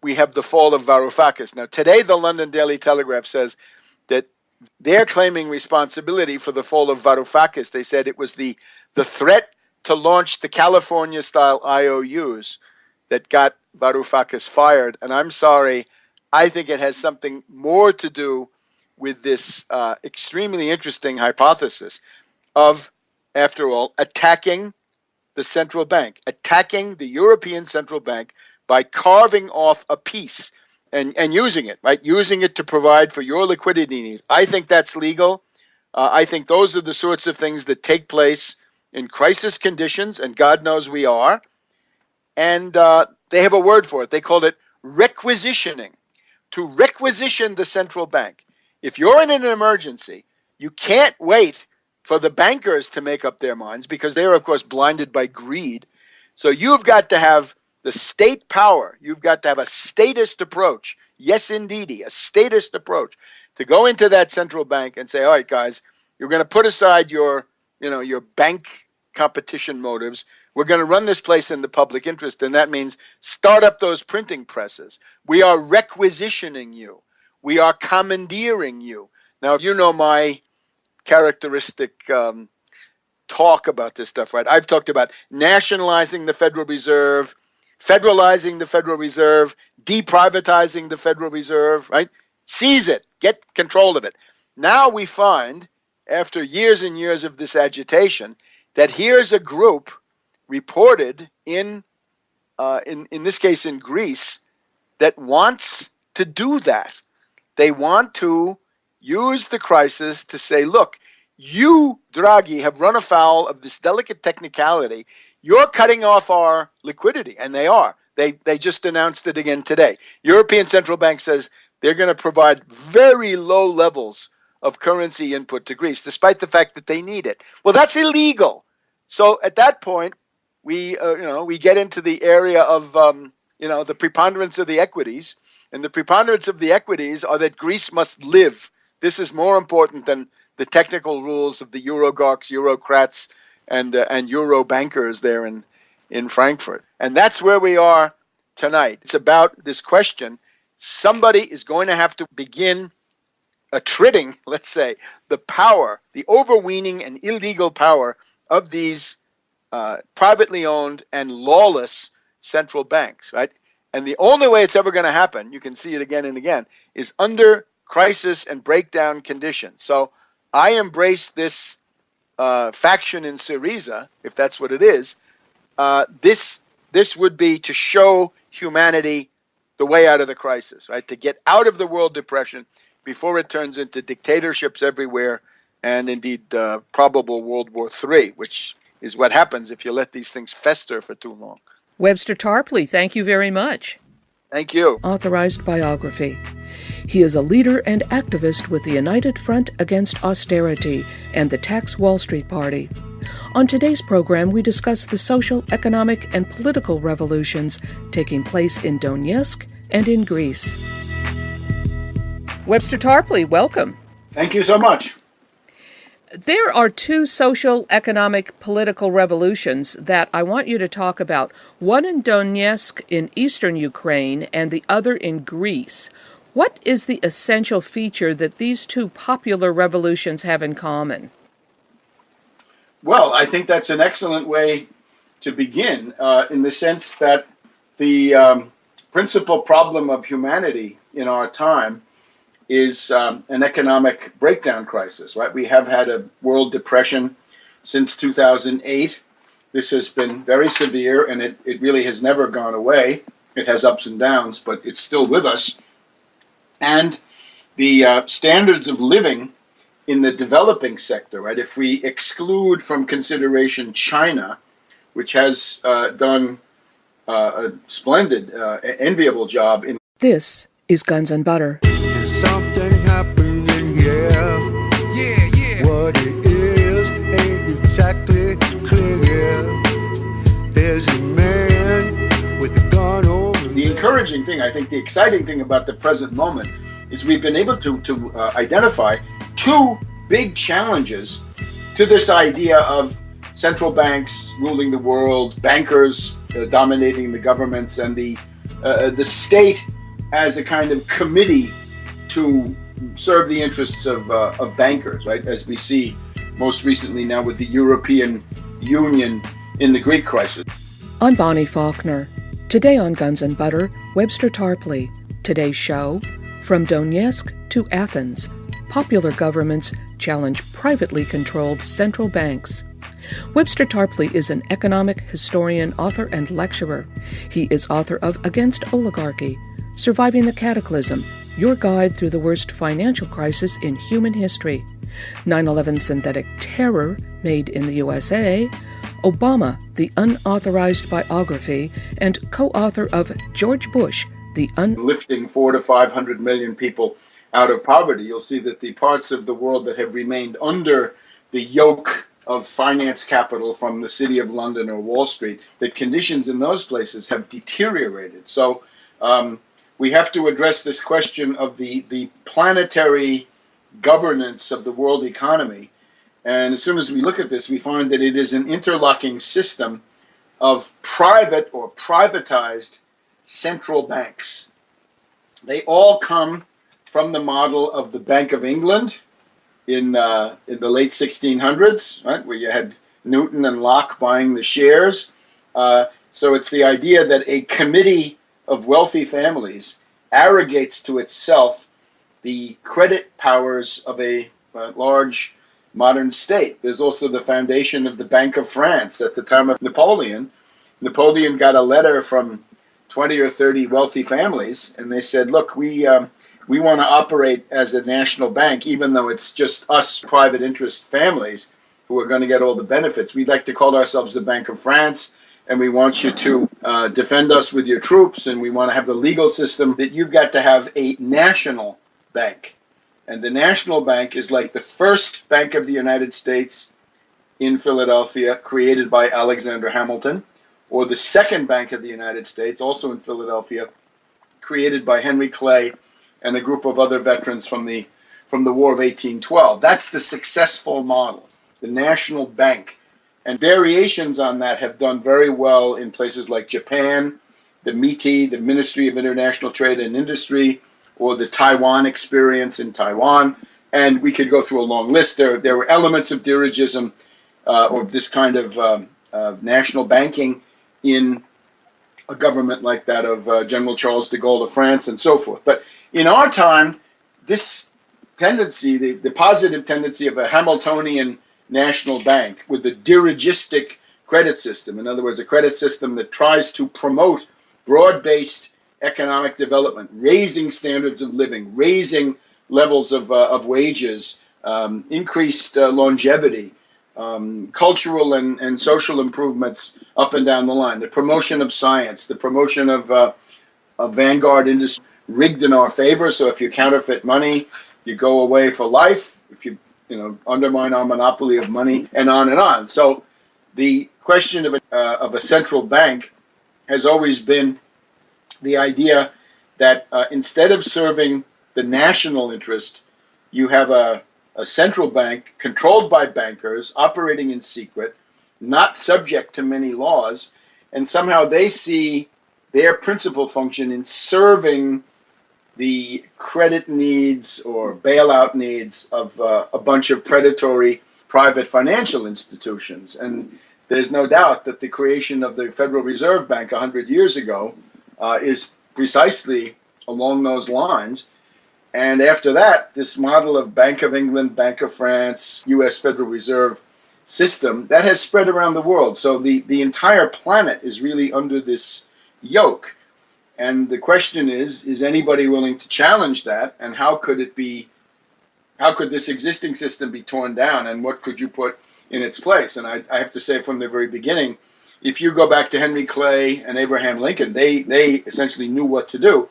we have the fall of Varoufakis. Now, today, the London Daily Telegraph says that they're claiming responsibility for the fall of Varoufakis. They said it was the threat to launch the California-style IOUs that got Varoufakis fired. And I'm sorry, I think it has something more to do with this extremely interesting hypothesis of, after all, attacking the central bank, attacking the European Central Bank by carving off a piece and using it, right? Using it to provide for your liquidity needs. I think that's legal. I think those are the sorts of things that take place in crisis conditions, and God knows we are. And they have a word for it. They call it requisitioning. To requisition the central bank. If you're in an emergency, you can't wait for the bankers to make up their minds because they're, of course, blinded by greed. So you've got to have the state power. You've got to have a statist approach. Yes, indeedy, a statist approach to go into that central bank and say, all right, guys, you're going to put aside your bank competition motives. We're going to run this place in the public interest, and that means start up those printing presses. We are requisitioning you. We are commandeering you. Now, you know my characteristic talk about this stuff, right? I've talked about nationalizing the Federal Reserve, federalizing the Federal Reserve, deprivatizing the Federal Reserve, right? Seize it, get control of it. Now we find, after years and years of this agitation, that here's a group reported in this case in Greece that wants to do that. They want to use the crisis to say, look, you, Draghi, have run afoul of this delicate technicality. You're cutting off our liquidity, and they are. They just announced it again today. European Central Bank says they're going to provide very low levels of currency input to Greece, despite the fact that they need it. Well, that's illegal. So at that point, we get into the area of the preponderance of the equities, and the preponderance of the equities are that Greece must live. This is more important than the technical rules of the Eurogawks, Eurocrats, and Euro bankers there in Frankfurt. And that's where we are tonight. It's about this question. Somebody is going to have to begin attriting, let's say, the power, the overweening and illegal power of these privately owned and lawless central banks, right? And the only way it's ever going to happen, you can see it again and again, is under crisis and breakdown conditions. So I embrace this faction in Syriza, if that's what it is. This would be to show humanity the way out of the crisis, right? To get out of the world depression before it turns into dictatorships everywhere and indeed probable World War III, which is what happens if you let these things fester for too long. Webster Tarpley, thank you very much. Thank you. Authorized biography. He is a leader and activist with the United Front Against Austerity and the Tax Wall Street Party. On today's program, we discuss the social, economic, and political revolutions taking place in Donetsk and in Greece. Webster Tarpley, welcome. Thank you so much. There are two social, economic, political revolutions that I want you to talk about. One in Donetsk in eastern Ukraine and the other in Greece. What is the essential feature that these two popular revolutions have in common? Well, I think that's an excellent way to begin in the sense that the principal problem of humanity in our time is an economic breakdown crisis, right? We have had a world depression since 2008. This has been very severe, and it really has never gone away. It has ups and downs, but it's still with us. And the standards of living in the developing sector, right? If we exclude from consideration China, which has done a splendid, enviable job in... This is Guns and Butter. Something happening, yeah. What it is ain't exactly clear. There's a man with a gun over. The encouraging thing, I think the exciting thing about the present moment is we've been able to identify two big challenges to this idea of central banks ruling the world, bankers dominating the governments, and the state as a kind of committee to serve the interests of bankers, right? As we see most recently now with the European Union in the Greek crisis. I'm Bonnie Faulkner. Today on Guns and Butter, Webster Tarpley. Today's show, From Donetsk to Athens, popular governments challenge privately controlled central banks. Webster Tarpley is an economic historian, author, and lecturer. He is author of Against Oligarchy, Surviving the Cataclysm, Your Guide Through the Worst Financial Crisis in Human History, 9/11 Synthetic Terror Made in the USA, Obama, the Unauthorized Biography, and co-author of George Bush, the Lifting 400 to 500 million people out of poverty. You'll see that the parts of the world that have remained under the yoke of finance capital from the City of London or Wall Street, that conditions in those places have deteriorated. So we have to address this question of the planetary governance of the world economy. And as soon as we look at this, we find that it is an interlocking system of private or privatized central banks. They all come from the model of the Bank of England in the late 1600s, right, where you had Newton and Locke buying the shares. So it's the idea that a committee of wealthy families arrogates to itself the credit powers of a large modern state. There's also the foundation of the Bank of France at the time of Napoleon. Napoleon got a letter from 20 or 30 wealthy families, and they said, look, we want to operate as a national bank, even though it's just us private interest families who are going to get all the benefits. We'd like to call ourselves the Bank of France, and we want you to defend us with your troops, and we want to have the legal system that you've got to have a national bank. And the national bank is like the first Bank of the United States in Philadelphia, created by Alexander Hamilton, or the second Bank of the United States, also in Philadelphia, created by Henry Clay and a group of other veterans from the War of 1812. That's the successful model, the national bank. And variations on that have done very well in places like Japan, the MITI, the Ministry of International Trade and Industry, or the Taiwan experience in Taiwan. And we could go through a long list. There were elements of dirigism or this kind of national banking in a government like that of General Charles de Gaulle of France and so forth. But in our time, this tendency, the positive tendency of a Hamiltonian national bank with the dirigistic credit system, in other words, a credit system that tries to promote broad-based economic development, raising standards of living, raising levels of wages, increased longevity, cultural and social improvements up and down the line, the promotion of science, the promotion of vanguard industry rigged in our favor. So if you counterfeit money, you go away for life. If you undermine our monopoly of money, and on and on. So the question of a central bank has always been the idea that instead of serving the national interest, you have a central bank controlled by bankers, operating in secret, not subject to many laws, and somehow they see their principal function in serving the credit needs or bailout needs of a bunch of predatory private financial institutions. And there's no doubt that the creation of the Federal Reserve Bank 100 years ago is precisely along those lines. And after that, this model of Bank of England, Bank of France, U.S. Federal Reserve system, that has spread around the world. So the entire planet is really under this yoke. And the question is anybody willing to challenge that? And how could this existing system be torn down? And what could you put in its place? And I have to say from the very beginning, if you go back to Henry Clay and Abraham Lincoln, they essentially knew what to do.